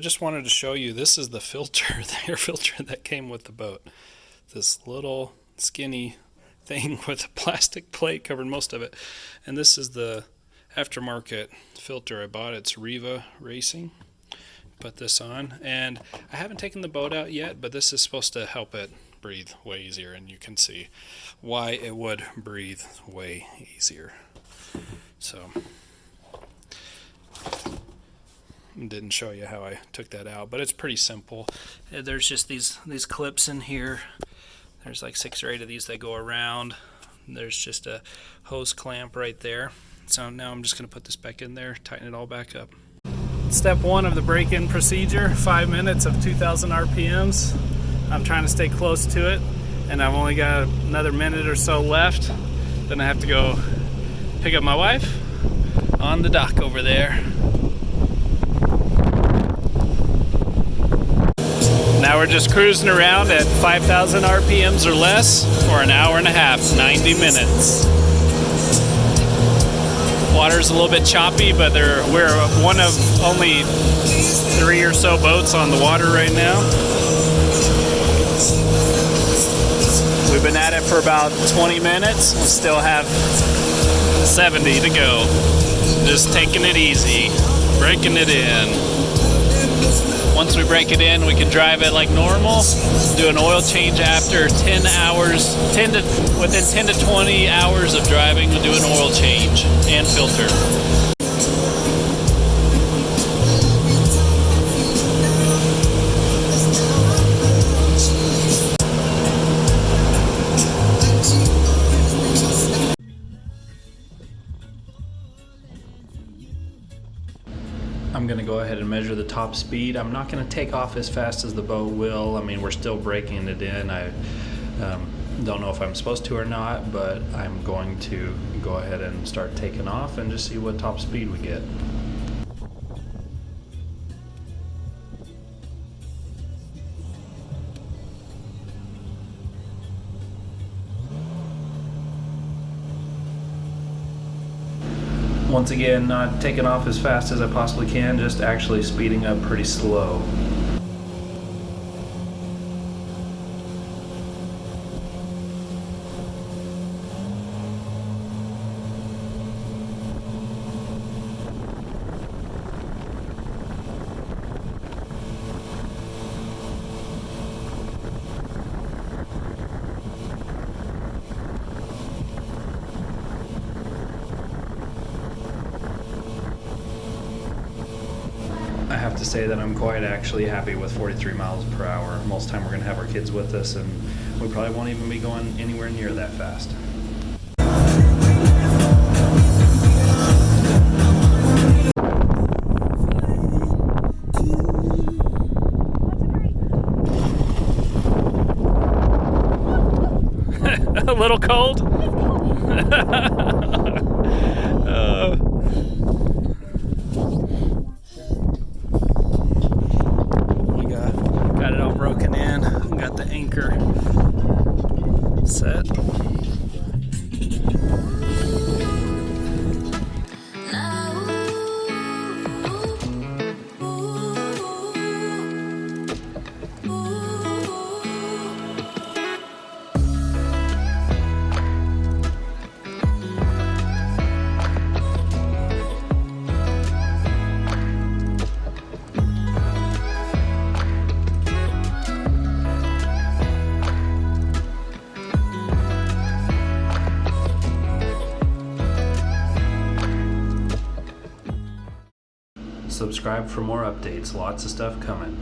just wanted to show you, this is the filter, the air filter that came with the boat. This little skinny thing with a plastic plate covered most of it. And this is the aftermarket filter I bought. It's Riva Racing. Put this on, and I haven't taken the boat out yet, but this is supposed to help it breathe way easier, and you can see why it would breathe way easier. So didn't show you how I took that out, but it's pretty simple. There's just these clips in here. There's like 6 or 8 of these that go around. There's just a hose clamp right there. So now I'm just going to put this back in there, tighten it all back up. Step 1 of the break-in procedure, 5 minutes of 2,000 RPMs. I'm trying to stay close to it, and I've only got another minute or so left. Then I have to go pick up my wife on the dock over there. Now we're just cruising around at 5,000 RPMs or less for an hour and a half, 90 minutes. Water's a little bit choppy, but we're one of only 3 or so boats on the water right now. We've been at it for about 20 minutes. We still have 70 to go. Just taking it easy, breaking it in. Once we break it in, we can drive it like normal. Do an oil change after 10 hours. Within 10 to 20 hours of driving, we'll do an oil change and filter. I'm going to go ahead and measure the top speed. I'm not going to take off as fast as the boat will. I mean, we're still breaking it in. I don't know if I'm supposed to or not, but I'm going to go ahead and start taking off and just see what top speed we get. Once again, not taking off as fast as I possibly can, just actually speeding up pretty slow. I have to say that I'm quite actually happy with 43 miles per hour. Most of the time we're going to have our kids with us, and we probably won't even be going anywhere near that fast. A little cold? Got it all broken in. Got the anchor set. Subscribe for more updates. Lots of stuff coming.